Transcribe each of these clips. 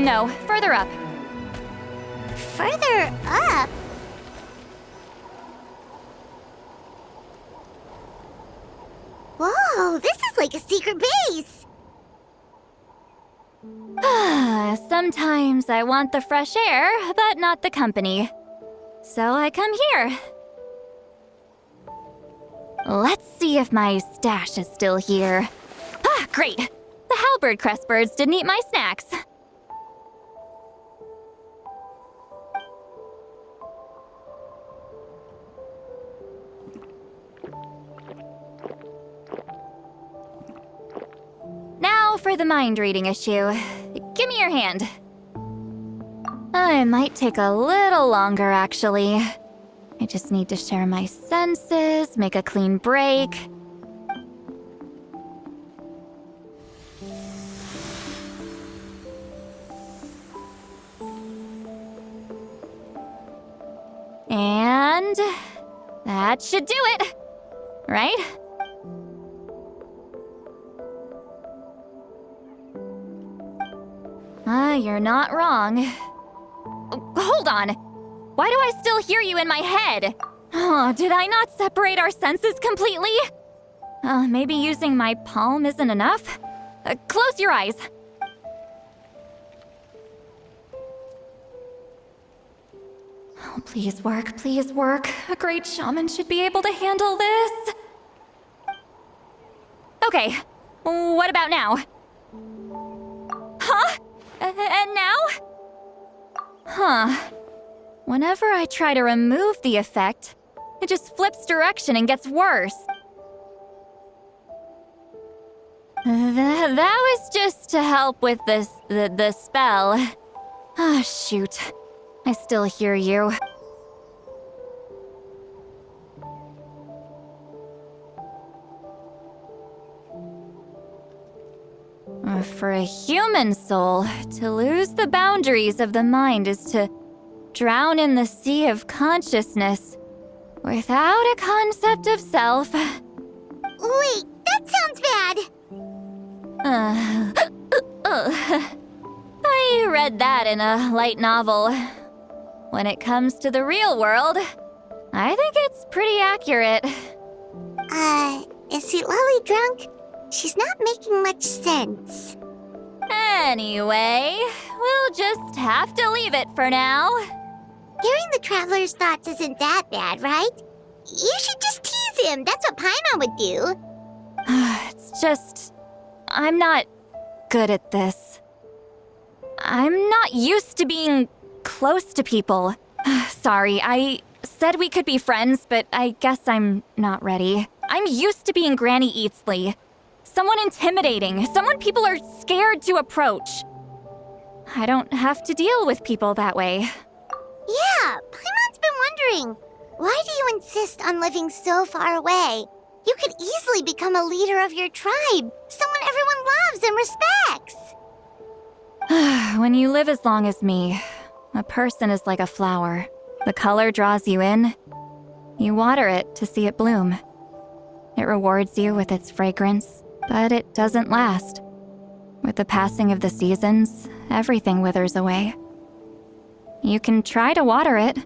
No, further up. Further up? Whoa, this is like a secret base! Sometimes I want the fresh air, but not the company. So I come here. Let's see if my stash is still here. Ah, great! The halberd crest birds didn't eat my snacks. Now for the mind-reading issue. Give me your hand. It might take a little longer, actually. I just need to share my senses, make a clean break. And that should do it, right? You're not wrong. Hold on. Why do I still hear you in my head? Oh, did I not separate our senses completely? Maybe using my palm isn't enough? Close your eyes. Oh, please work, please work. A great shaman should be able to handle this. Okay, what about now? Huh? And now? Huh. Whenever I try to remove the effect, it just flips direction and gets worse. That was just to help with the spell. Ah, shoot. I still hear you. For a human soul, to lose the boundaries of the mind is to drown in the sea of consciousness without a concept of self. Wait, that sounds bad! I read that in a light novel. When it comes to the real world, I think it's pretty accurate. Is Lolly drunk? She's not making much sense. Anyway, we'll just have to leave it for now. Hearing the traveler's thoughts isn't that bad, right? You should just tease him. That's what Paimon would do. It's just... I'm not good at this. I'm not used to being close to people. Sorry, I said we could be friends, but I guess I'm not ready. I'm used to being Granny Eatsley. Someone intimidating, someone people are scared to approach. I don't have to deal with people that way. Yeah, Paimon's been wondering, why do you insist on living so far away? You could easily become a leader of your tribe, someone everyone loves and respects. When you live as long as me, a person is like a flower. The color draws you in. You water it to see it bloom. It rewards you with its fragrance, but it doesn't last. With the passing of the seasons, everything withers away. You can try to water it,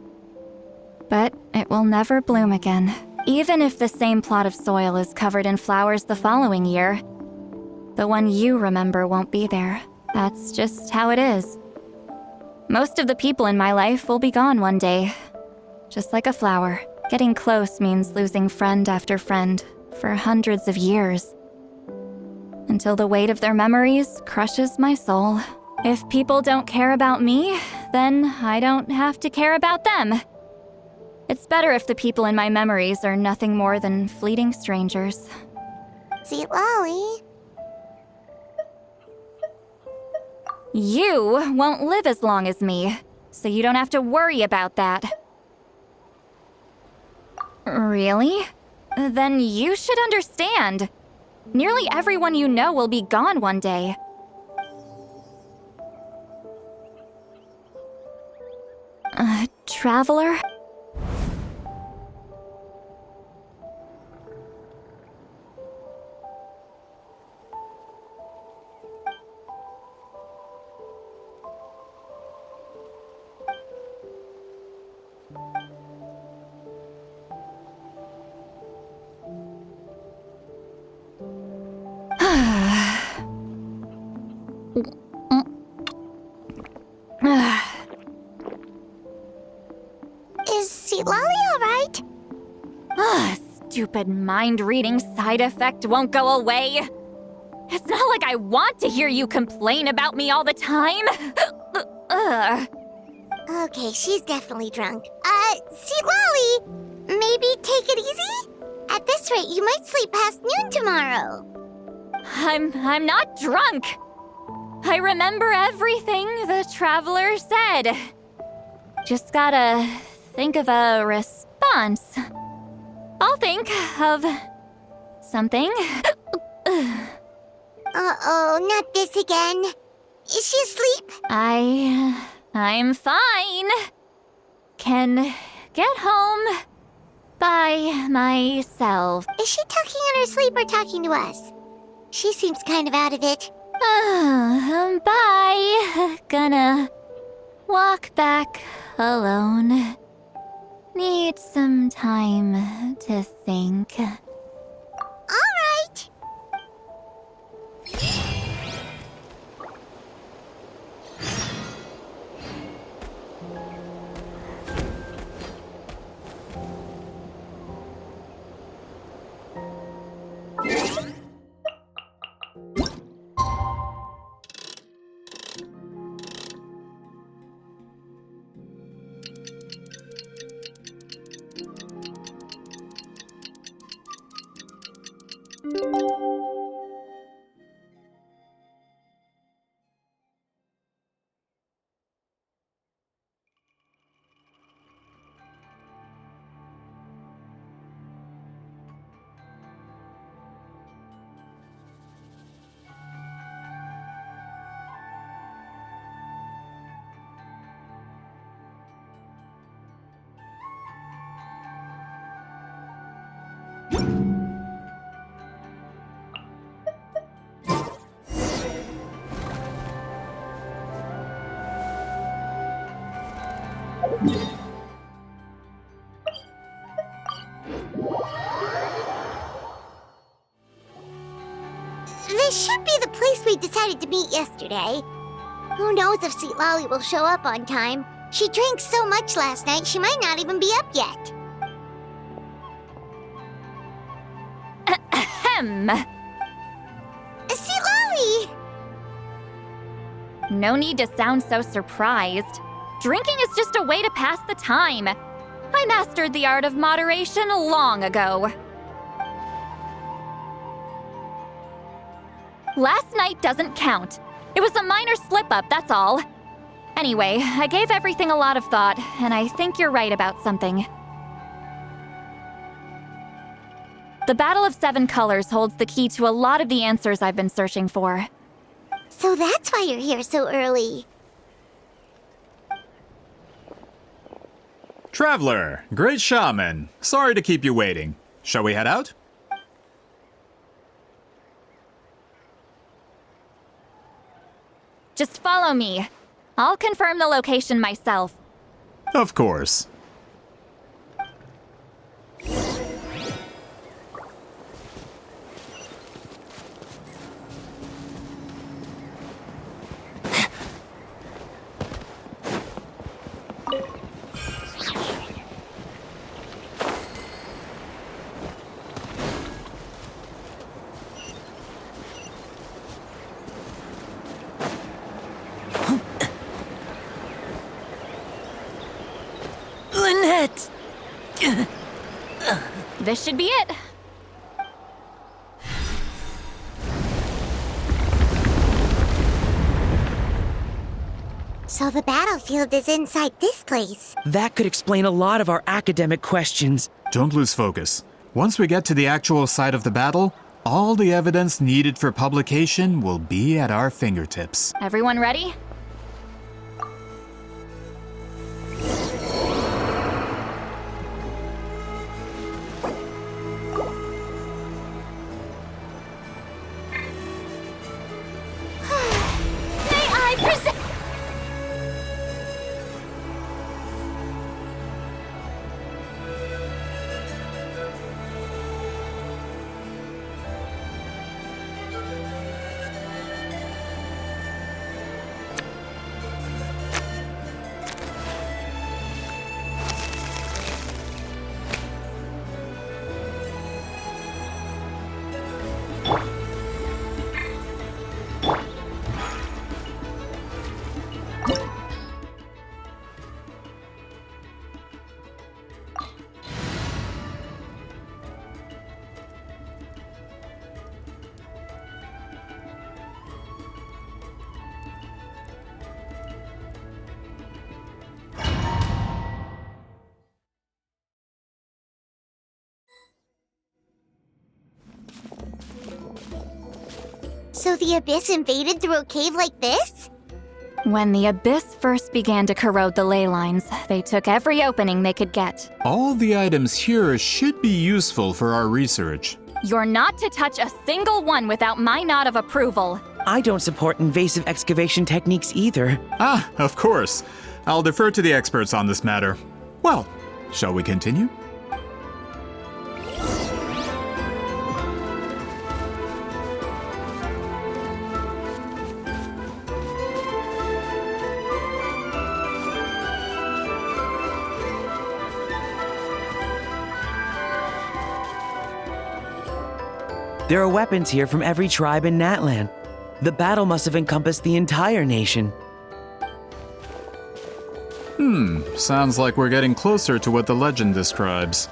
but it will never bloom again. Even if the same plot of soil is covered in flowers the following year, the one you remember won't be there. That's just how it is. Most of the people in my life will be gone one day. Just like a flower. Getting close means losing friend after friend for hundreds of years. Until the weight of their memories crushes my soul. If people don't care about me, then I don't have to care about them. It's better if the people in my memories are nothing more than fleeting strangers. See, Lolly. You won't live as long as me, so you don't have to worry about that. Really? Then you should understand. Nearly everyone you know will be gone one day. Traveler? Is Sweet Lolly alright? Stupid mind-reading side effect won't go away. It's not like I want to hear you complain about me all the time. Okay, she's definitely drunk. Sweet Lolly, maybe take it easy? At this rate, you might sleep past noon tomorrow. I'm not drunk. I remember everything the traveler said. Just gotta think of a response. I'll think of something. Uh-oh, not this again. Is she asleep? I'm fine. Can get home by myself. Is she talking in her sleep or talking to us? She seems kind of out of it. Bye. Gonna walk back alone. Need some time to think. All right. This should be the place we decided to meet yesterday. Who knows if Sweet Lolly will show up on time? She drank so much last night, she might not even be up yet. Ahem. Sweet Lolly! No need to sound so surprised. Drinking is just a way to pass the time. I mastered the art of moderation long ago. Last night doesn't count. It was a minor slip-up, that's all. Anyway, I gave everything a lot of thought, and I think you're right about something. The Battle of Seven Colors holds the key to a lot of the answers I've been searching for. So that's why you're here so early. Traveler, great shaman. Sorry to keep you waiting. Shall we head out? Just follow me. I'll confirm the location myself. Of course. Lynette! This should be it. So the battlefield is inside this place. That could explain a lot of our academic questions. Don't lose focus. Once we get to the actual site of the battle, all the evidence needed for publication will be at our fingertips. Everyone ready? May I present? So the Abyss invaded through a cave like this? When the Abyss first began to corrode the ley lines, they took every opening they could get. All the items here should be useful for our research. You're not to touch a single one without my nod of approval. I don't support invasive excavation techniques either. Ah, of course. I'll defer to the experts on this matter. Well, shall we continue? There are weapons here from every tribe in Natlan. The battle must have encompassed the entire nation. Sounds like we're getting closer to what the legend describes.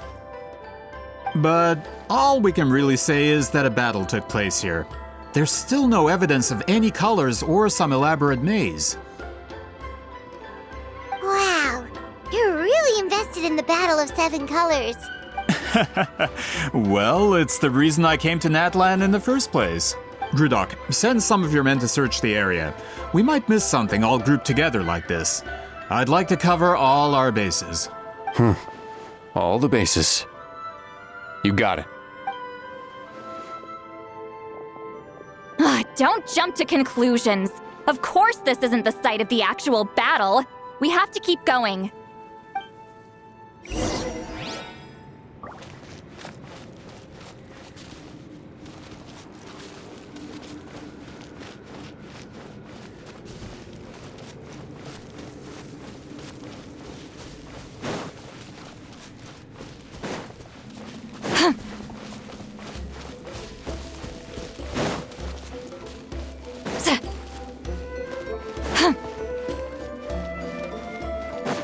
But all we can really say is that a battle took place here. There's still no evidence of any colors or some elaborate maze. Wow, you're really invested in the Battle of Seven Colors. Well, it's the reason I came to Natlan in the first place. Grudok, send some of your men to search the area. We might miss something all grouped together like this. I'd like to cover all our bases. All the bases. You got it. Don't jump to conclusions. Of course this isn't the site of the actual battle. We have to keep going.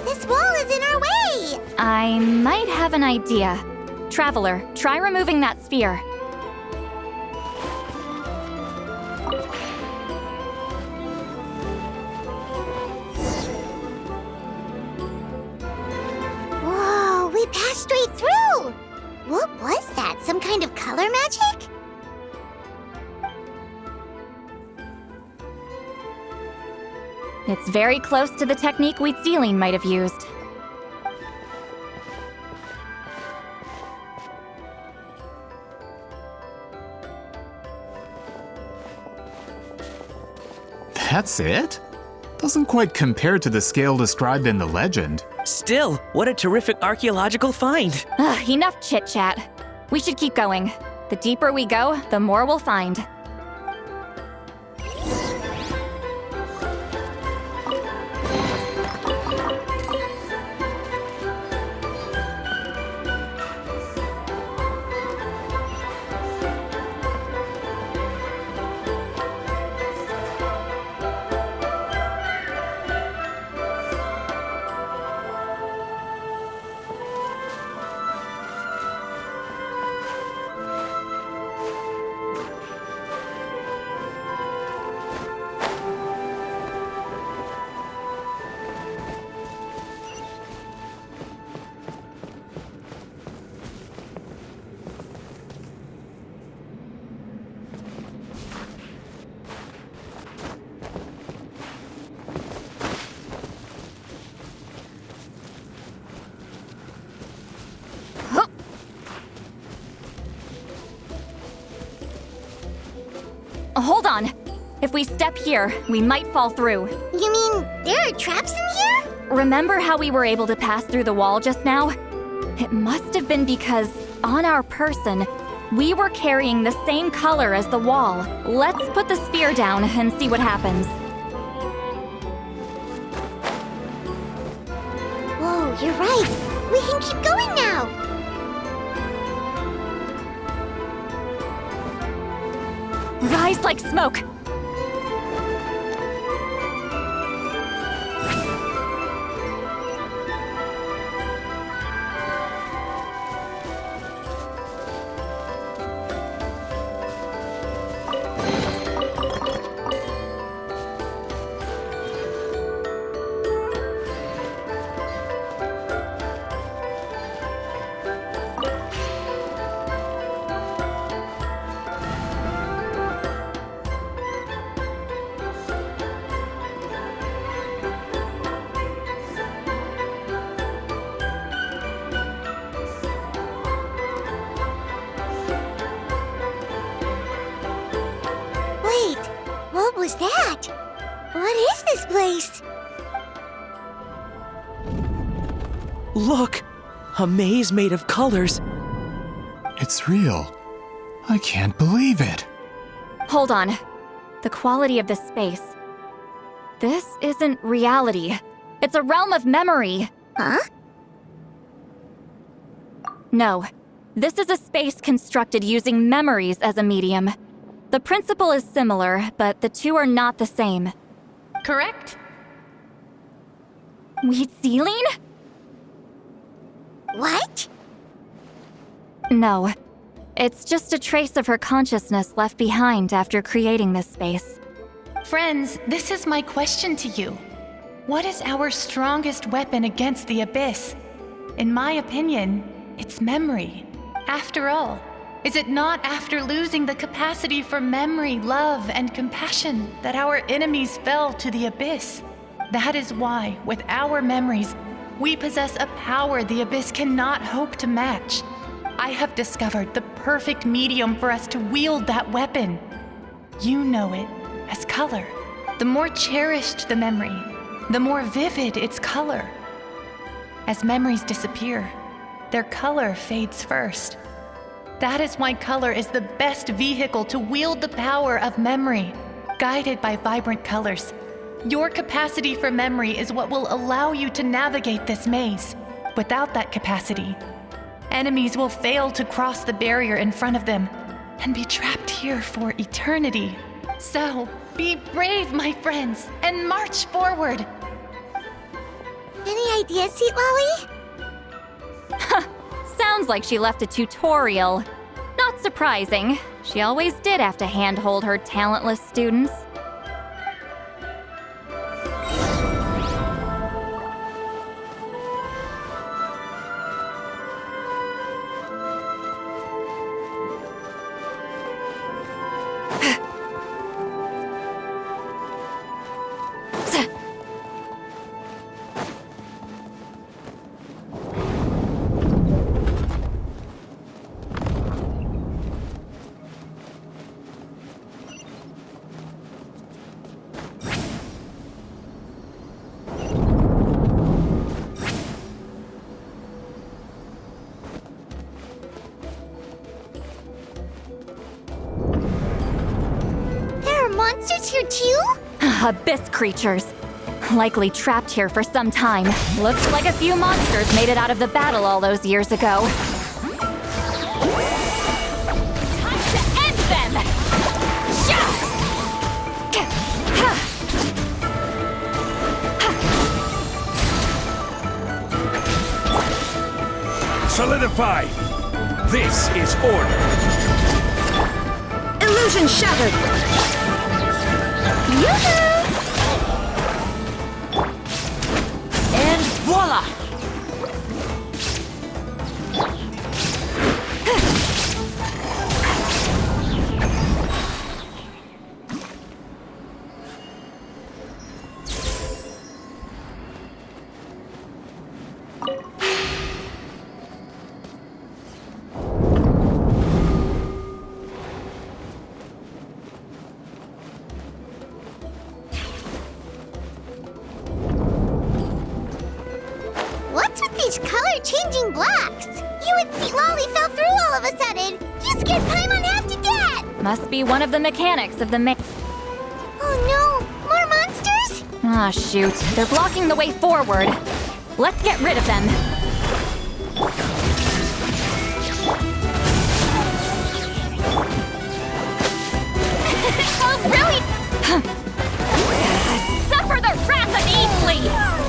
This wall is in our way! I might have an idea. Traveler, try removing that sphere. Whoa, we passed straight through! What was that? Some kind of color magic? It's very close to the technique Wheatsealing might have used. That's it? Doesn't quite compare to the scale described in the legend. Still, what a terrific archaeological find. Enough chit-chat. We should keep going. The deeper we go, the more we'll find. Hold on. If we step here, we might fall through. You mean there are traps in here? Remember how we were able to pass through the wall just now? It must have been because, on our person, we were carrying the same color as the wall. Let's put the sphere down and see what happens. Whoa, you're right. We can keep going now. Rise like smoke! was that? What is this place? Look! A maze made of colors. It's real. I can't believe it. Hold on. The quality of this space. This isn't reality. It's a realm of memory. Huh? No. This is a space constructed using memories as a medium. The principle is similar, but the two are not the same. Correct? Wheat ceiling? What? No. It's just a trace of her consciousness left behind after creating this space. Friends, this is my question to you. What is our strongest weapon against the abyss? In my opinion, it's memory. After all, is it not after losing the capacity for memory, love, and compassion that our enemies fell to the abyss? That is why, with our memories, we possess a power the abyss cannot hope to match. I have discovered the perfect medium for us to wield that weapon. You know it as color. The more cherished the memory, the more vivid its color. As memories disappear, their color fades first. That is why color is the best vehicle to wield the power of memory, guided by vibrant colors. Your capacity for memory is what will allow you to navigate this maze. Without that capacity, enemies will fail to cross the barrier in front of them and be trapped here for eternity. So, be brave, my friends, and march forward. Any ideas, Sweet Lolly? Sounds like she left a tutorial. Not surprising. She always did have to handhold her talentless students. Monsters here too? Abyss creatures. Likely trapped here for some time. Looks like a few monsters made it out of the battle all those years ago. Time to end them! Solidify! This is order! Illusion shattered! Yoo-hoo! And voila! What's with these color-changing blocks? You and Sweet Lolly fell through all of a sudden. You scared Paimon half to death. Must be one of the mechanics of the Oh no, more monsters? Ah, shoot. They're blocking the way forward. Let's get rid of them. Oh, really? Suffer the wrath of Easley!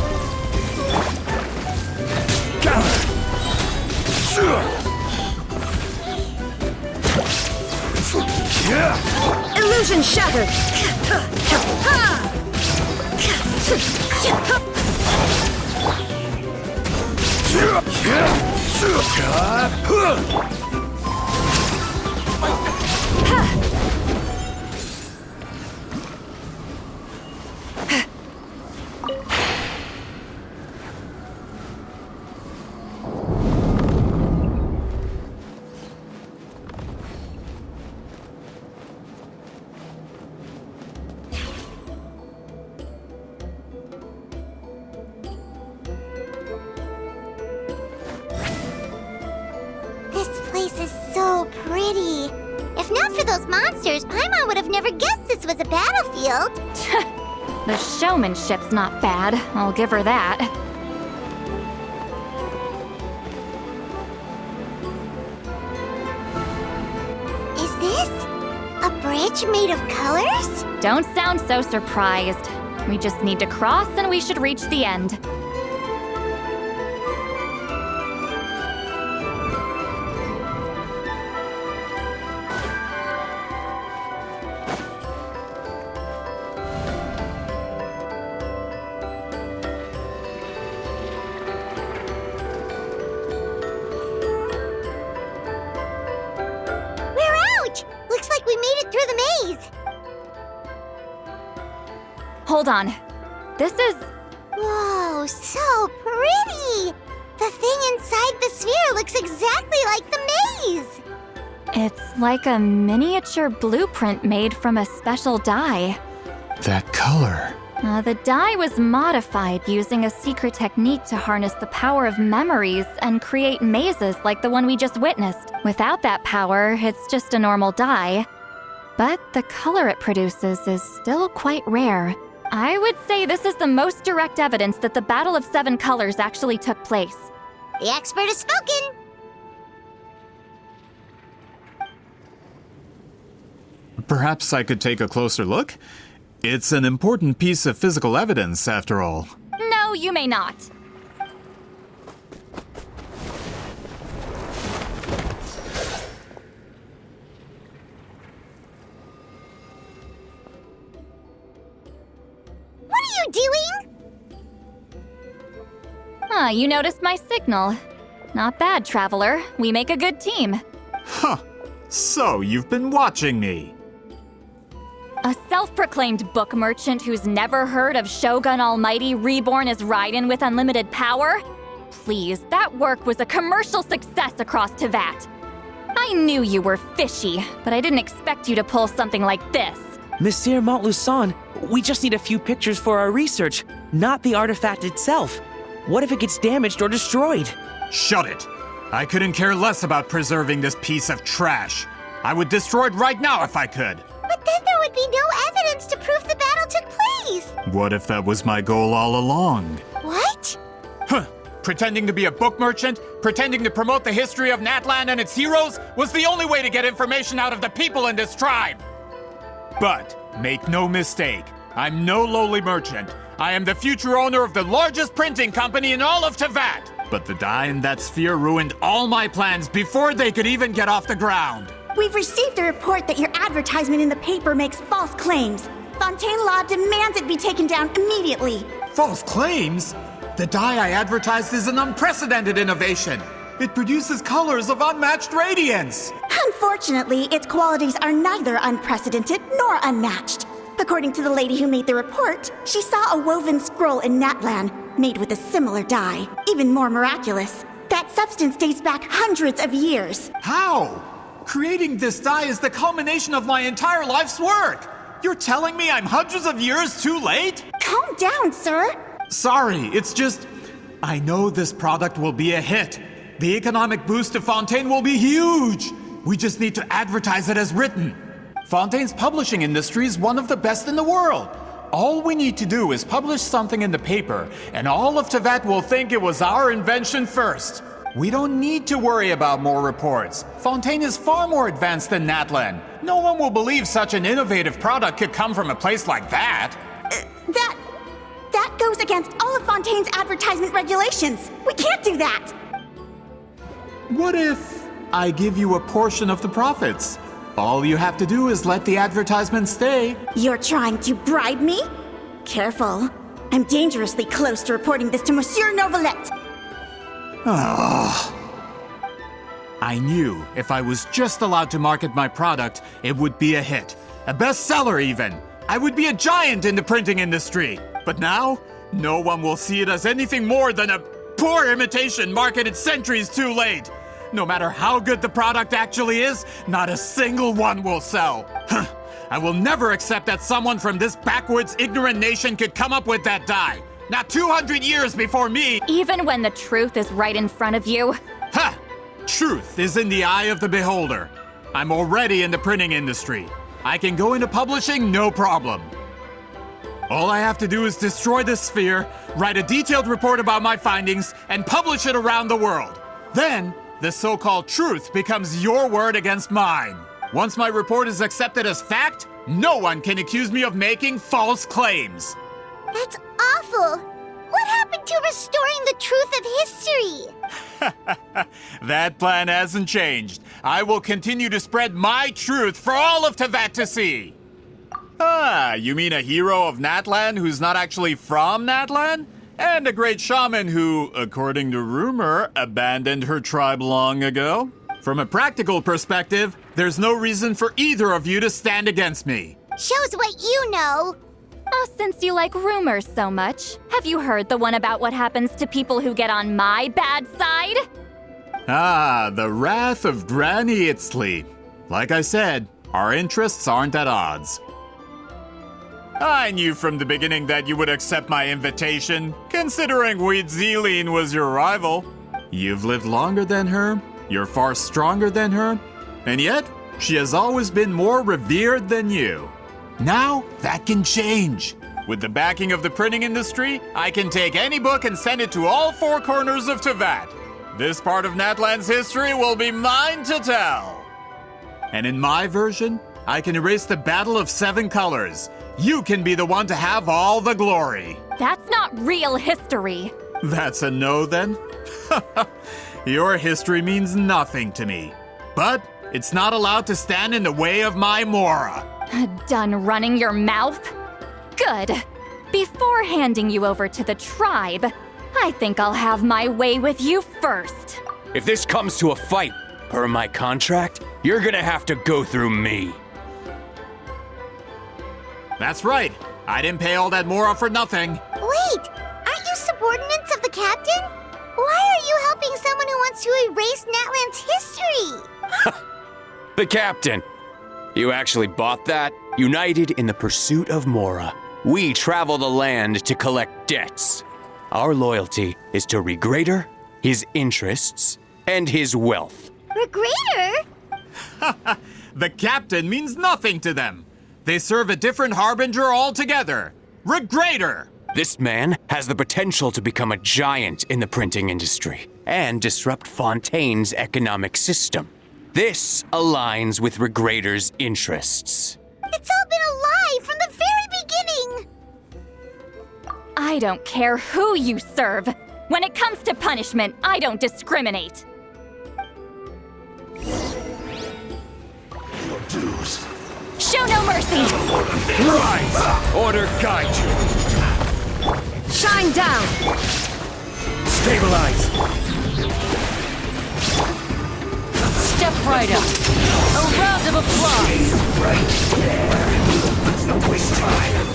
Illusion shattered! those monsters, Paimon would have never guessed this was a battlefield. The showmanship's not bad, I'll give her that. Is this a bridge made of colors? Don't sound so surprised. We just need to cross and we should reach the end. We're out! Looks like we made it through the maze. Hold on. This is... Whoa, so pretty! The thing inside the sphere looks exactly like the maze! It's like a miniature blueprint made from a special dye. That color. The dye was modified using a secret technique to harness the power of memories and create mazes like the one we just witnessed. Without that power, it's just a normal dye. But the color it produces is still quite rare. I would say this is the most direct evidence that the Battle of Seven Colors actually took place. The expert has spoken! Perhaps I could take a closer look? It's an important piece of physical evidence, after all. No, you may not. What are you doing? You noticed my signal. Not bad, Traveler. We make a good team. Huh. So, you've been watching me. A self-proclaimed book merchant who's never heard of Shogun Almighty reborn as Raiden with unlimited power? Please, that work was a commercial success across Teyvat. I knew you were fishy, but I didn't expect you to pull something like this. Monsieur Montluçon, we just need a few pictures for our research, not the artifact itself. What if it gets damaged or destroyed? Shut it! I couldn't care less about preserving this piece of trash. I would destroy it right now if I could. But then there would be no evidence to prove the battle took place! What if that was my goal all along? What? Huh. Pretending to be a book merchant, pretending to promote the history of Natlan and its heroes was the only way to get information out of the people in this tribe! But, make no mistake, I'm no lowly merchant. I am the future owner of the largest printing company in all of Teyvat! But the dye in that sphere ruined all my plans before they could even get off the ground. We've received a report that your advertisement in the paper makes false claims. Fontaine law demands it be taken down immediately. False claims? The dye I advertised is an unprecedented innovation. It produces colors of unmatched radiance. Unfortunately, its qualities are neither unprecedented nor unmatched. According to the lady who made the report, she saw a woven scroll in Natlan made with a similar dye. Even more miraculous, that substance dates back hundreds of years. How? Creating this dye is the culmination of my entire life's work. You're telling me I'm hundreds of years too late? Calm down, sir. Sorry, it's just... I know this product will be a hit. The economic boost to Fontaine will be huge. We just need to advertise it as written. Fontaine's publishing industry is one of the best in the world. All we need to do is publish something in the paper, and all of Teyvat will think it was our invention first. We don't need to worry about more reports. Fontaine is far more advanced than Natlan. No one will believe such an innovative product could come from a place like that. That goes against all of Fontaine's advertisement regulations. We can't do that. What if I give you a portion of the profits? All you have to do is let the advertisement stay. You're trying to bribe me? Careful. I'm dangerously close to reporting this to Monsieur Novelette. I knew if I was just allowed to market my product, it would be a hit. A bestseller even. I would be a giant in the printing industry. But now, no one will see it as anything more than a poor imitation marketed centuries too late. No matter how good the product actually is, not a single one will sell. I will never accept that someone from this backwoods, ignorant nation could come up with that dye. Not 200 years before me. Even when the truth is right in front of you. Ha! Truth is in the eye of the beholder. I'm already in the printing industry. I can go into publishing, no problem. All I have to do is destroy the sphere, write a detailed report about my findings, and publish it around the world. Then, the so-called truth becomes your word against mine. Once my report is accepted as fact, no one can accuse me of making false claims. That's awful. What happened to restoring the truth of history? That plan hasn't changed. I will continue to spread my truth for all of Teyvat to see. Ah, you mean a hero of Natlan who's not actually from Natlan? And a great shaman who, according to rumor, abandoned her tribe long ago? From a practical perspective, there's no reason for either of you to stand against me. Shows what you know. Oh, since you like rumors so much, have you heard the one about what happens to people who get on my bad side? Ah, the wrath of Granny Itzley. Like I said, our interests aren't at odds. I knew from the beginning that you would accept my invitation, considering Weedzeline was your rival. You've lived longer than her, you're far stronger than her, and yet, she has always been more revered than you. Now, that can change. With the backing of the printing industry, I can take any book and send it to all four corners of Teyvat. This part of Natlan's history will be mine to tell. And in my version, I can erase the Battle of Seven Colors. You can be the one to have all the glory. That's not real history. That's a no, then? Your history means nothing to me. But it's not allowed to stand in the way of my Mora. Done running your mouth? Good. Before handing you over to the tribe, I think I'll have my way with you first. If this comes to a fight, per my contract, you're gonna have to go through me. That's right. I didn't pay all that Mora for nothing. Wait, aren't you subordinates of the captain? Why are you helping someone who wants to erase Natlan's history? The captain. You actually bought that? United in the pursuit of Mora, we travel the land to collect debts. Our loyalty is to Regrader, his interests, and his wealth. Regrader? The captain means nothing to them. They serve a different harbinger altogether. Regrader! This man has the potential to become a giant in the printing industry and disrupt Fontaine's economic system. This aligns with Regrader's interests. It's all been a lie from the very beginning. I don't care who you serve. When it comes to punishment, I don't discriminate. Your dues. Show no mercy! Rise! Order guide you. Shine down! Stabilize. Step right up. A round of applause. Right there. Let's not waste time.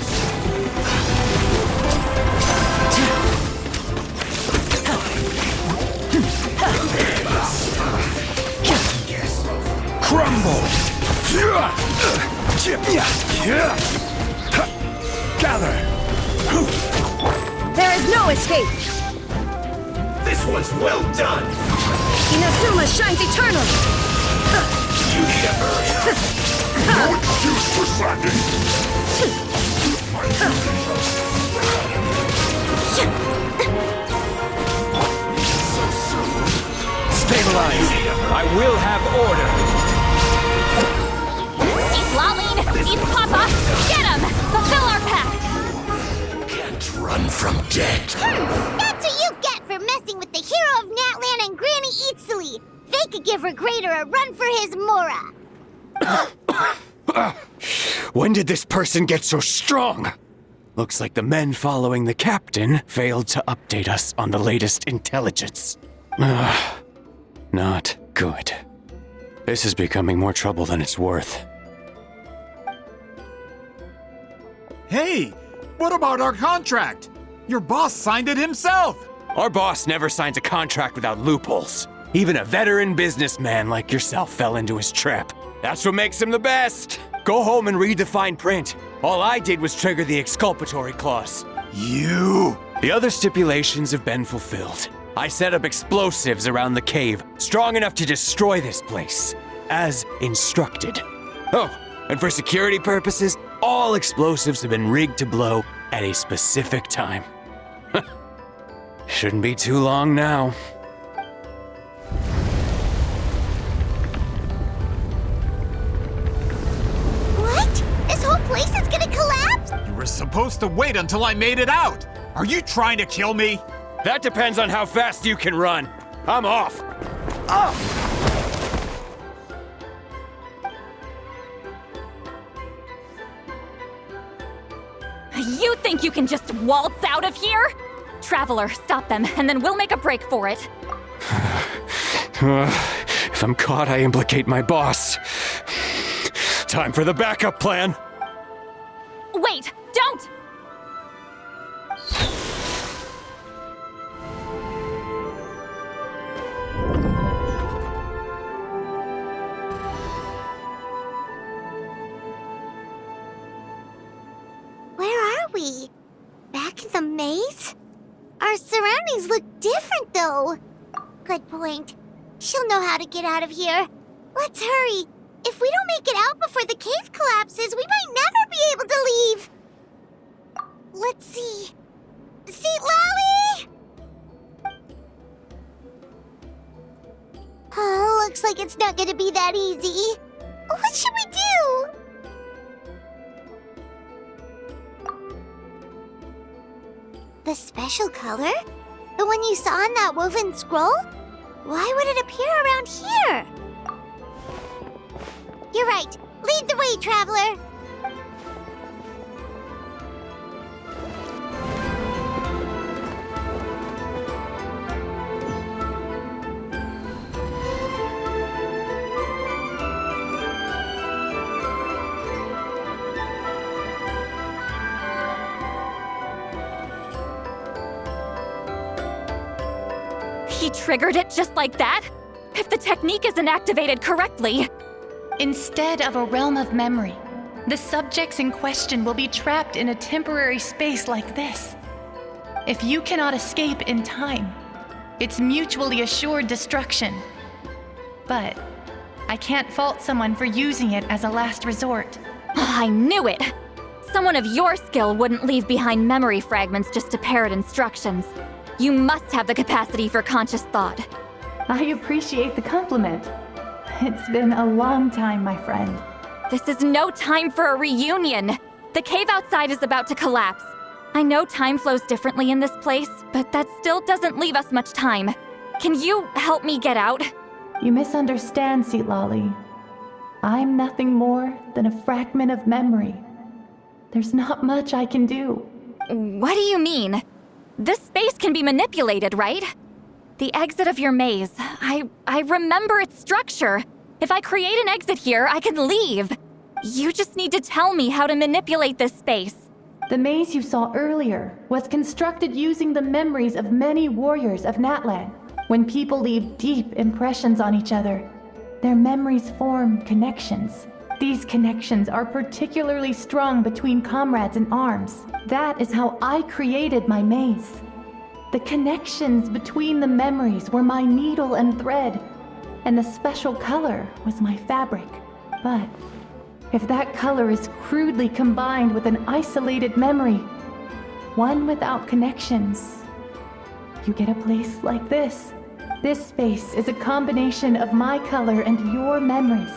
Crumble. Gather. There is no escape. This was well done. Inazuma shines eternally. You need a hurry. No excuse for slacking. Stabilize. I will have order. Eat Laline! Eat Papa! Get him! Fulfill our pact! Can't run from death. That's what you get for messing with the hero of Natlan and Granny Itzley. They could give Regrader a run for his Mora. When did this person get so strong? Looks like the men following the captain failed to update us on the latest intelligence. Not good. This is becoming more trouble than it's worth. Hey, what about our contract? Your boss signed it himself. Our boss never signs a contract without loopholes. Even a veteran businessman like yourself fell into his trap. That's what makes him the best. Go home and read the fine print. All I did was trigger the exculpatory clause. You! The other stipulations have been fulfilled. I set up explosives around the cave, strong enough to destroy this place. as instructed. Oh, and for security purposes, all explosives have been rigged to blow at a specific time. Shouldn't be too long now. What? This whole place is gonna collapse? You were supposed to wait until I made it out. Are you trying to kill me? That depends on how fast you can run. I'm off. You think you can just waltz out of here? Traveler, stop them, and then we'll make a break for it. If I'm caught, I implicate my boss. Time for the backup plan. Wait, don't! Where are we? Back in the maze? Our surroundings look different, though. Good point. She'll know how to get out of here. Let's hurry. If we don't make it out before the cave collapses, we might never be able to leave. Let's see. Seat Lolly! Oh, looks like it's not gonna be that easy. What should we do? The special color? The one you saw in that woven scroll? Why would it appear around here? You're right. Lead the way, traveler. He triggered it just like that? If the technique isn't activated correctly. Instead of a realm of memory, the subjects in question will be trapped in a temporary space like this. If you cannot escape in time, it's mutually assured destruction. But I can't fault someone for using it as a last resort. I knew it! Someone of your skill wouldn't leave behind memory fragments just to parrot instructions. You must have the capacity for conscious thought. I appreciate the compliment. It's been a long time, my friend. This is no time for a reunion. The cave outside is about to collapse. I know time flows differently in this place, but that still doesn't leave us much time. Can you help me get out? You misunderstand, Seat Lolly. I'm nothing more than a fragment of memory. There's not much I can do. What do you mean? This space can be manipulated, right? The exit of your maze. I remember its structure. If I create an exit here, I can leave. You just need to tell me how to manipulate this space. The maze you saw earlier was constructed using the memories of many warriors of Natlan. When people leave deep impressions on each other, their memories form connections. These connections are particularly strong between comrades in arms. That is how I created my maze. The connections between the memories were my needle and thread, and the special color was my fabric. But if that color is crudely combined with an isolated memory, one without connections, you get a place like this. This space is a combination of my color and your memories.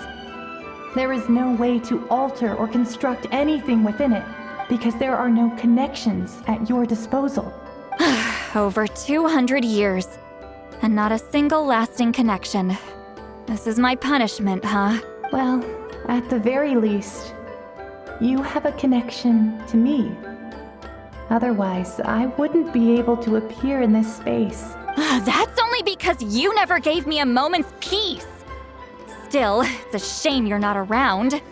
There is no way to alter or construct anything within it, because there are no connections at your disposal. Over 200 years, and not a single lasting connection. This is my punishment, huh? Well, at the very least, you have a connection to me. Otherwise, I wouldn't be able to appear in this space. That's only because you never gave me a moment's peace. Still, it's a shame you're not around.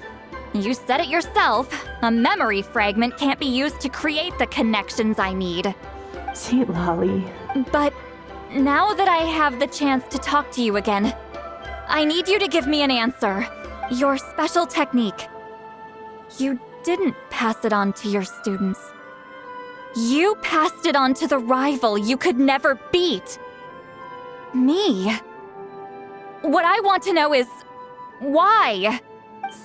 You said it yourself. A memory fragment can't be used to create the connections I need. Seat Lolly. But now that I have the chance to talk to you again, I need you to give me an answer. Your special technique. You didn't pass it on to your students. You passed it on to the rival you could never beat. Me. What I want to know is, Why?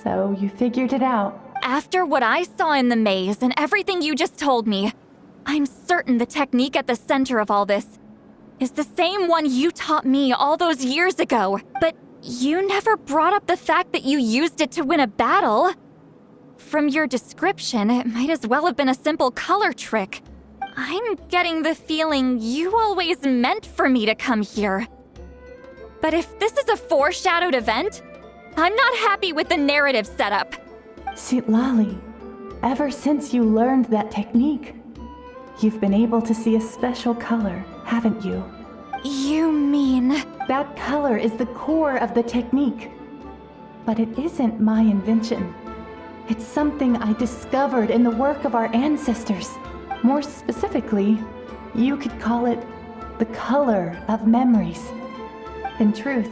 So you figured it out. After what I saw in the maze and everything you just told me, I'm certain the technique at the center of all this is the same one you taught me all those years ago. But you never brought up the fact that you used it to win a battle. From your description, it might as well have been a simple color trick. I'm getting the feeling you always meant for me to come here. But if this is a foreshadowed event, I'm not happy with the narrative setup. Citlali, ever since you learned that technique, you've been able to see a special color, haven't you? You mean... That color is the core of the technique. But it isn't my invention. It's something I discovered in the work of our ancestors. More specifically, you could call it the color of memories. In truth,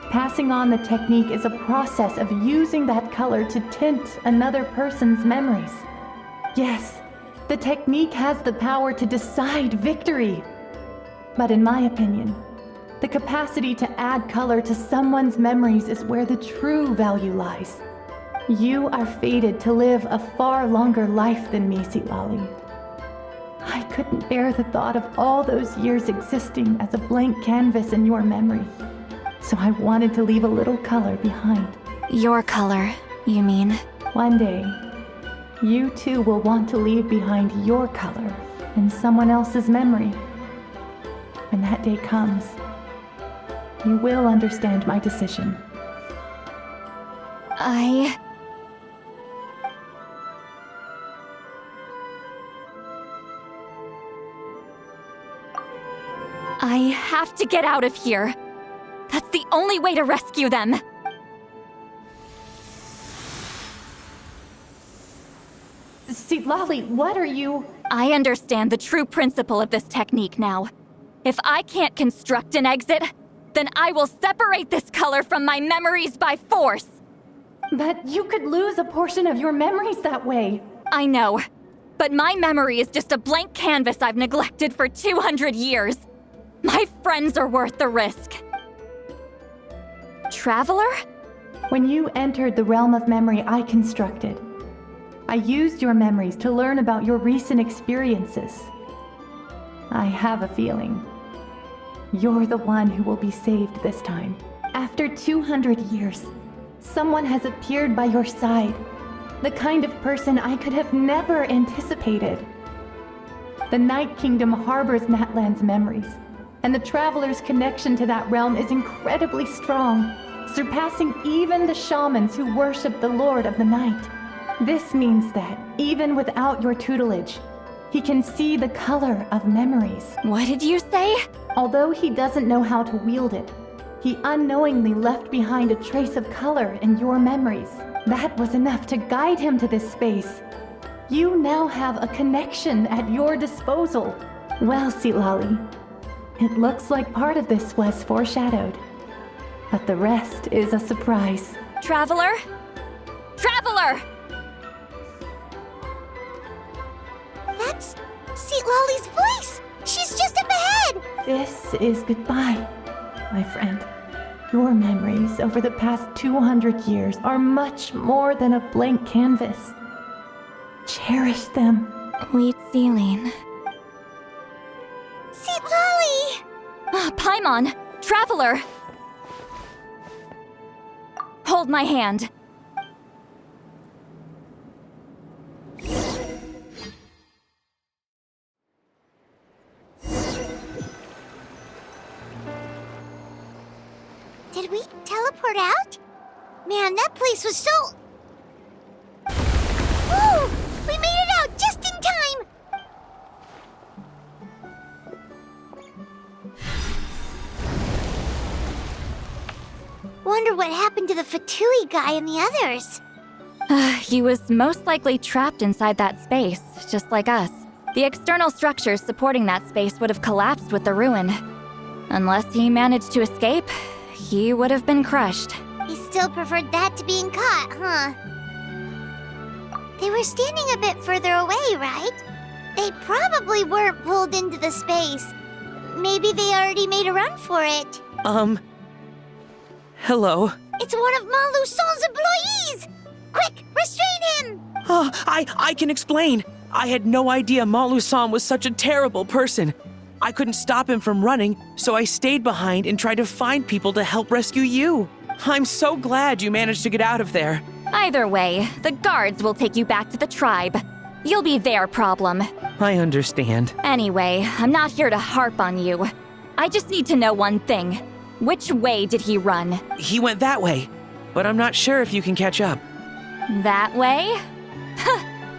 passing on the technique is a process of using that color to tint another person's memories. Yes, the technique has the power to decide victory. But in my opinion, the capacity to add color to someone's memories is where the true value lies. You are fated to live a far longer life than me, Citlali. I couldn't bear the thought of all those years existing as a blank canvas in your memory. So I wanted to leave a little color behind. Your color, you mean? One day, you too will want to leave behind your color in someone else's memory. When that day comes, you will understand my decision. I have to get out of here. That's the only way to rescue them. Citlali, what are you? I understand the true principle of this technique now. If I can't construct an exit, then I will separate this color from my memories by force. But you could lose a portion of your memories that way. I know, but my memory is just a blank canvas I've neglected for 200 years. My friends are worth the risk. Traveler? When you entered the realm of memory I constructed, I used your memories to learn about your recent experiences. I have a feeling you're the one who will be saved this time. After 200 years, someone has appeared by your side, the kind of person I could have never anticipated. The Night Kingdom harbors Natlan's memories, and the Traveler's connection to that realm is incredibly strong, surpassing even the shamans who worship the Lord of the Night. This means that, even without your tutelage, he can see the color of memories. What did you say? Although he doesn't know how to wield it, he unknowingly left behind a trace of color in your memories. That was enough to guide him to this space. You now have a connection at your disposal. Well, Citlali, it looks like part of this was foreshadowed, but the rest is a surprise. Traveler? Traveler! That's Citlali's voice! She's just up ahead! This is goodbye, my friend. Your memories over the past 200 years are much more than a blank canvas. Cherish them. Wheat ceiling. Citlali! Paimon! Traveler! Hold my hand. Did we teleport out? Man, that place was so... Woo! We made it out just in time! Wonder what happened to the Fatui guy and the others. He was most likely trapped inside that space, just like us. The external structures supporting that space would have collapsed with the ruin. Unless he managed to escape, he would have been crushed. He still preferred that to being caught, huh? They were standing a bit further away, right? They probably weren't pulled into the space. Maybe they already made a run for it. Hello? It's one of Maluson's employees! Quick, restrain him! Oh, I can explain. I had no idea Malusan was such a terrible person. I couldn't stop him from running, so I stayed behind and tried to find people to help rescue you. I'm so glad you managed to get out of there. Either way, the guards will take you back to the tribe. You'll be their problem. I understand. Anyway, I'm not here to harp on you. I just need to know one thing. Which way did he run? He went that way, but I'm not sure if you can catch up. That way?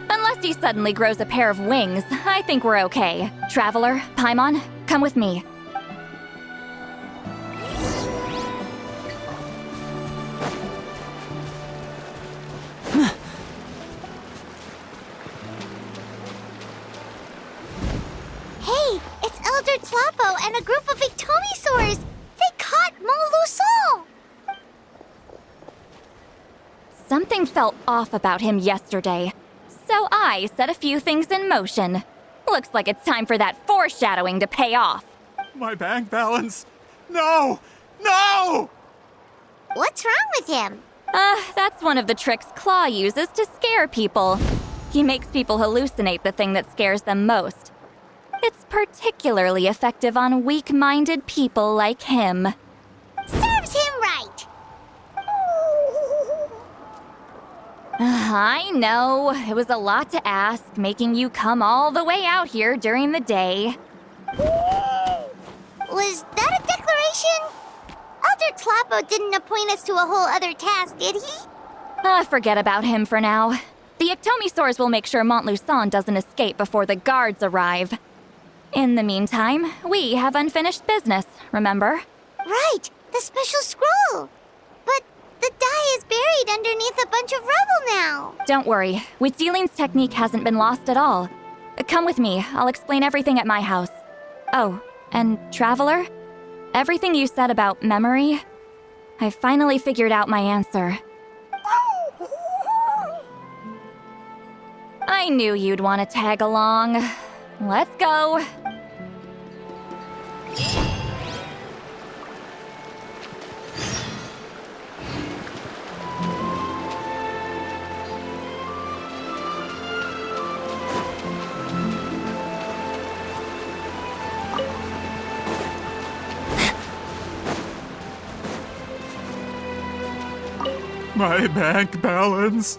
Unless he suddenly grows a pair of wings, I think we're okay. Traveler, Paimon, come with me. Hey, it's Elder Tlapo and a group of Victomisaurs! They caught Maluson! Something felt off about him yesterday, so I set a few things in motion. Looks like it's time for that foreshadowing to pay off. My bank balance. No! No! What's wrong with him? That's one of the tricks Claw uses to scare people. He makes people hallucinate the thing that scares them most. It's particularly effective on weak-minded people like him. Serves him right! I know, it was a lot to ask, making you come all the way out here during the day. Was that a declaration? Elder Tlapo didn't appoint us to a whole other task, did he? Forget about him for now. The Ectomisaurs will make sure Montluçon doesn't escape before the guards arrive. In the meantime, we have unfinished business, remember? Right, the special scroll! But the die is buried underneath a bunch of rubble now! Don't worry, Witzeline's technique hasn't been lost at all. Come with me, I'll explain everything at my house. Oh, and Traveler? Everything you said about memory, I finally figured out my answer. I knew you'd want to tag along. Let's go. My bank balance.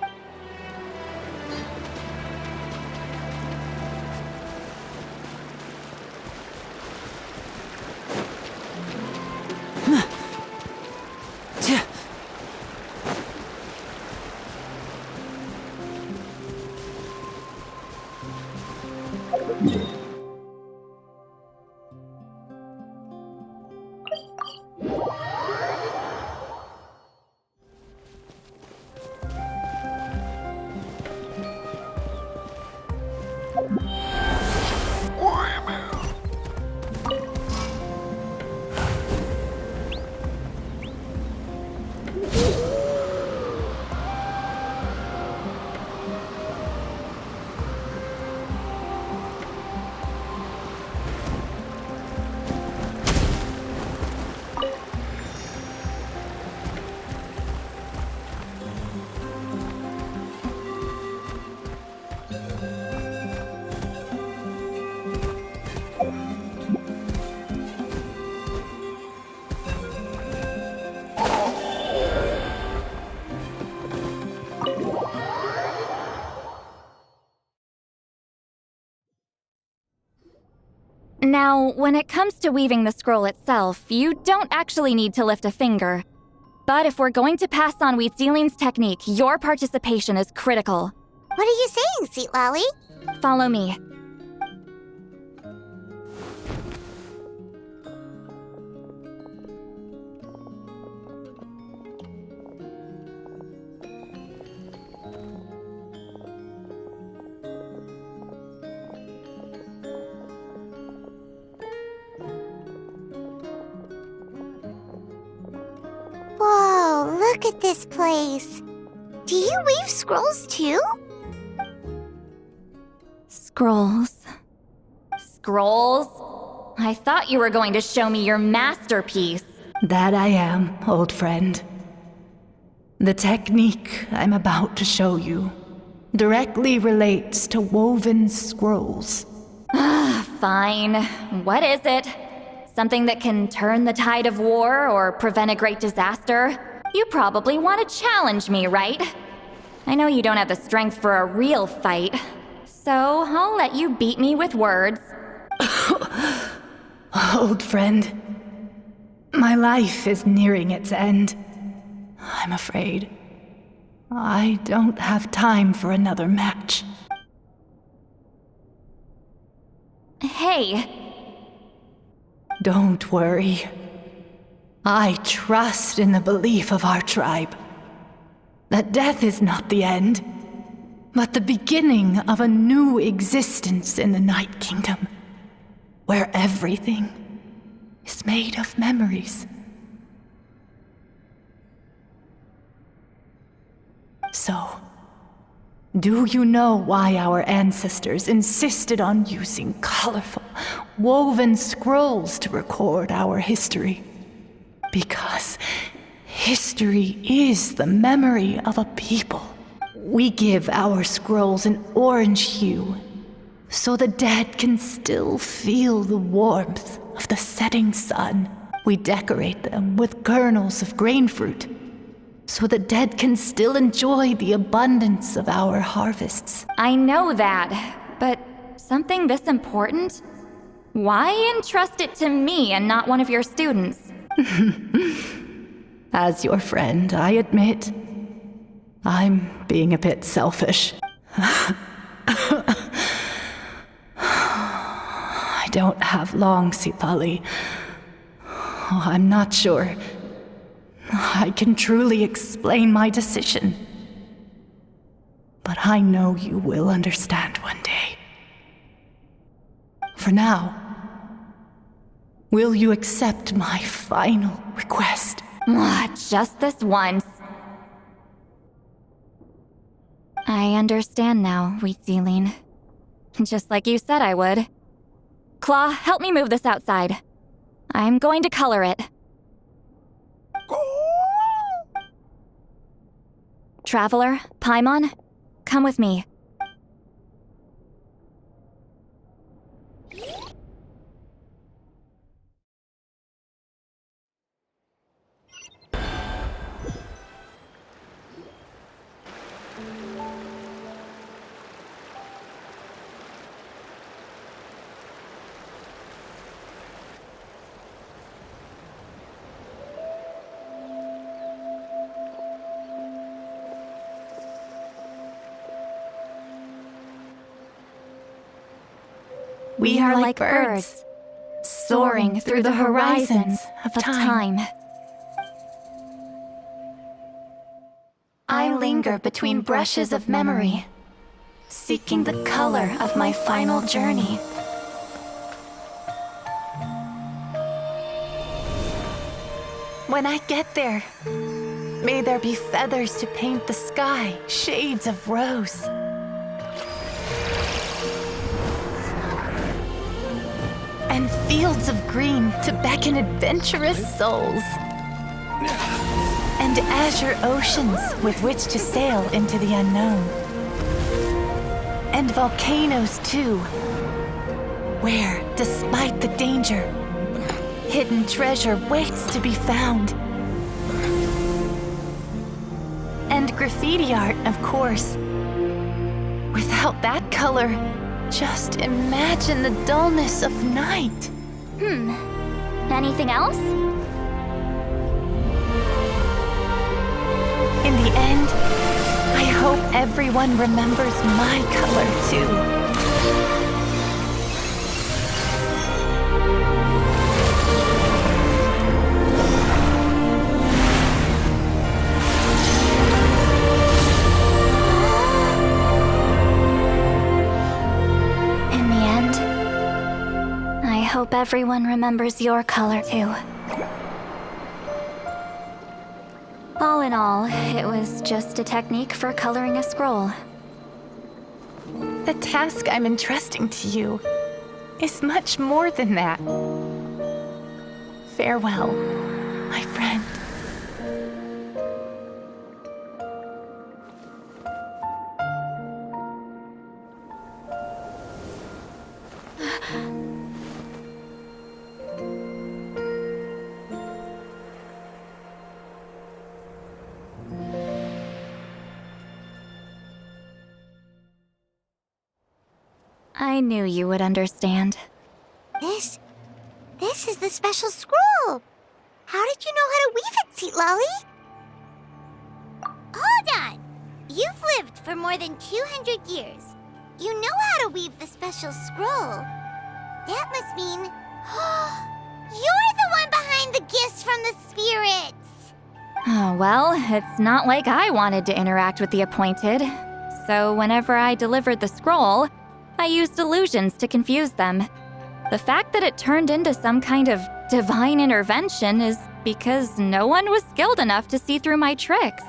Now, when it comes to weaving the scroll itself, you don't actually need to lift a finger. But if we're going to pass on Witzeline's technique, your participation is critical. What are you saying, Sweet Lolly? Follow me. Whoa, look at this place. Do you weave scrolls too? Scrolls. Scrolls? I thought you were going to show me your masterpiece. That I am, old friend. The technique I'm about to show you directly relates to woven scrolls. Fine. What is it? Something that can turn the tide of war or prevent a great disaster? You probably want to challenge me, right? I know you don't have the strength for a real fight, so I'll let you beat me with words. Old friend, my life is nearing its end. I'm afraid I don't have time for another match. Hey. Don't worry. I trust in the belief of our tribe that death is not the end, but the beginning of a new existence in the Night Kingdom, where everything is made of memories. So, do you know why our ancestors insisted on using colorful, woven scrolls to record our history? Because history is the memory of a people. We give our scrolls an orange hue, so the dead can still feel the warmth of the setting sun. We decorate them with kernels of grain fruit, so the dead can still enjoy the abundance of our harvests. I know that, but something this important? Why entrust it to me and not one of your students? As your friend, I admit, I'm being a bit selfish. I don't have long, Sipali. I'm not sure I can truly explain my decision. But I know you will understand one day. For now, will you accept my final request? Just this once. I understand now, Wheatsealing. Just like you said I would. Claw, help me move this outside. I'm going to color it. Traveler, Paimon, come with me. We are like birds, soaring through the horizons of time. I linger between brushes of memory, seeking the color of my final journey. When I get there, may there be feathers to paint the sky, shades of rose. And fields of green to beckon adventurous souls. And azure oceans with which to sail into the unknown. And volcanoes too, where, despite the danger, hidden treasure waits to be found. And graffiti art, of course. Without that color, just imagine the dullness of night. Anything else? In the end, I hope everyone remembers my color too. I hope everyone remembers your color too. All in all, it was just a technique for coloring a scroll. The task I'm entrusting to you is much more than that. Farewell, my friend. I knew you would understand. This is the special scroll. How did you know how to weave it, Seat Lolly? Hold on. You've lived for more than 200 years. You know how to weave the special scroll. That must mean you're the one behind the gifts from the spirits. Oh, well, it's not like I wanted to interact with the appointed. So whenever I delivered the scroll, I used illusions to confuse them. The fact that it turned into some kind of divine intervention is because no one was skilled enough to see through my tricks.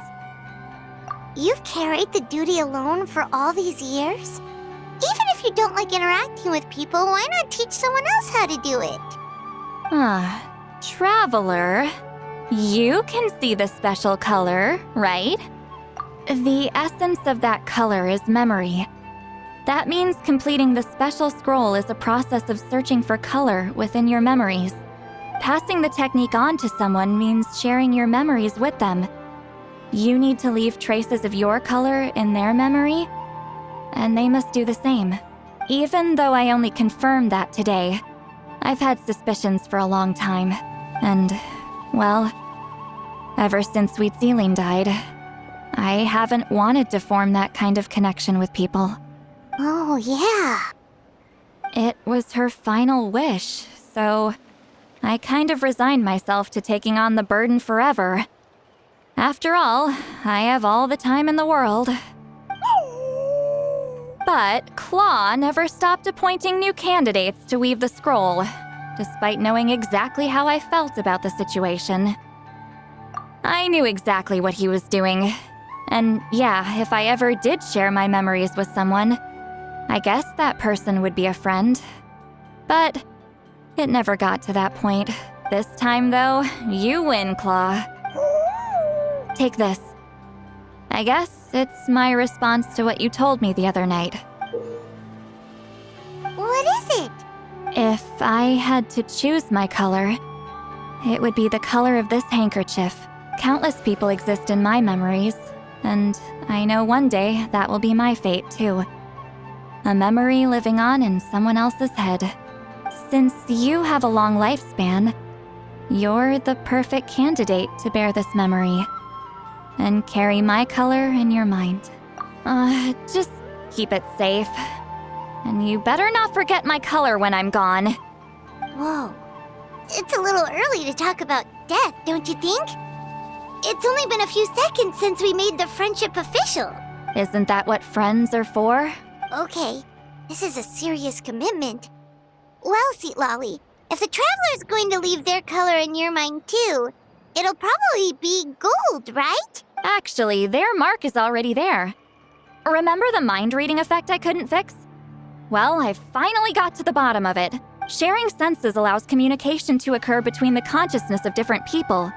You've carried the duty alone for all these years? Even if you don't like interacting with people, why not teach someone else how to do it? Traveler, you can see the special color, right? The essence of that color is memory. That means completing the special scroll is a process of searching for color within your memories. Passing the technique on to someone means sharing your memories with them. You need to leave traces of your color in their memory, and they must do the same. Even though I only confirmed that today, I've had suspicions for a long time. And, well, ever since Sweet Celine died, I haven't wanted to form that kind of connection with people. Oh, yeah. It was her final wish, so I kind of resigned myself to taking on the burden forever. After all, I have all the time in the world. But Claw never stopped appointing new candidates to weave the scroll, despite knowing exactly how I felt about the situation. I knew exactly what he was doing. And yeah, if I ever did share my memories with someone, I guess that person would be a friend. But it never got to that point. This time, though, you win, Claw. Take this. I guess it's my response to what you told me the other night. What is it? If I had to choose my color, it would be the color of this handkerchief. Countless people exist in my memories, and I know one day that will be my fate, too. A memory living on in someone else's head. Since you have a long lifespan, you're the perfect candidate to bear this memory and carry my color in your mind. Just keep it safe. And you better not forget my color when I'm gone. Whoa. It's a little early to talk about death, don't you think? It's only been a few seconds since we made the friendship official. Isn't that what friends are for? Okay, this is a serious commitment. Well, Seat Lolly, if the Traveler's going to leave their color in your mind too, it'll probably be gold, right? Actually, their mark is already there. Remember the mind reading effect I couldn't fix? Well, I finally got to the bottom of it. Sharing senses allows communication to occur between the consciousness of different people.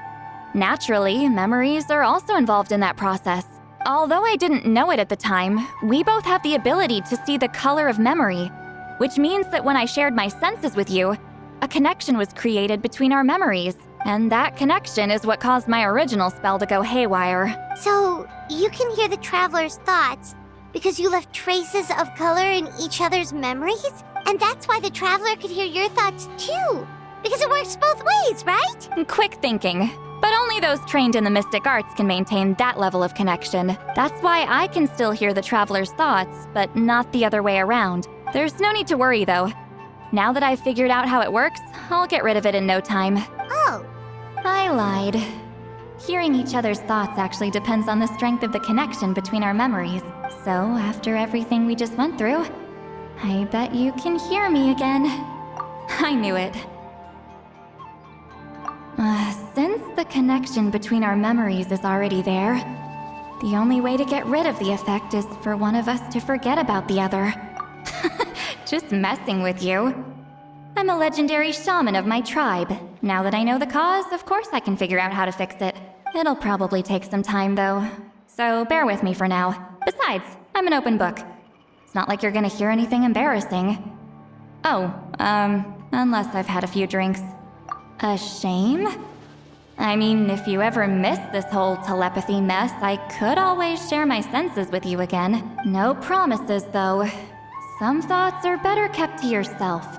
Naturally, memories are also involved in that process. Although I didn't know it at the time, we both have the ability to see the color of memory, which means that when I shared my senses with you, a connection was created between our memories, and that connection is what caused my original spell to go haywire. So, you can hear the Traveler's thoughts because you left traces of color in each other's memories? And that's why the Traveler could hear your thoughts too, because it works both ways, right? Quick thinking. But only those trained in the mystic arts can maintain that level of connection. That's why I can still hear the Traveler's thoughts, but not the other way around. There's no need to worry, though. Now that I've figured out how it works, I'll get rid of it in no time. Oh. I lied. Hearing each other's thoughts actually depends on the strength of the connection between our memories. So, after everything we just went through, I bet you can hear me again. I knew it. Since the connection between our memories is already there, the only way to get rid of the effect is for one of us to forget about the other. Just messing with you. I'm a legendary shaman of my tribe. Now that I know the cause, of course I can figure out how to fix it. It'll probably take some time, though. So bear with me for now. Besides, I'm an open book. It's not like you're gonna hear anything embarrassing. Oh, unless I've had a few drinks. A shame? I mean, if you ever miss this whole telepathy mess, I could always share my senses with you again. No promises, though. Some thoughts are better kept to yourself.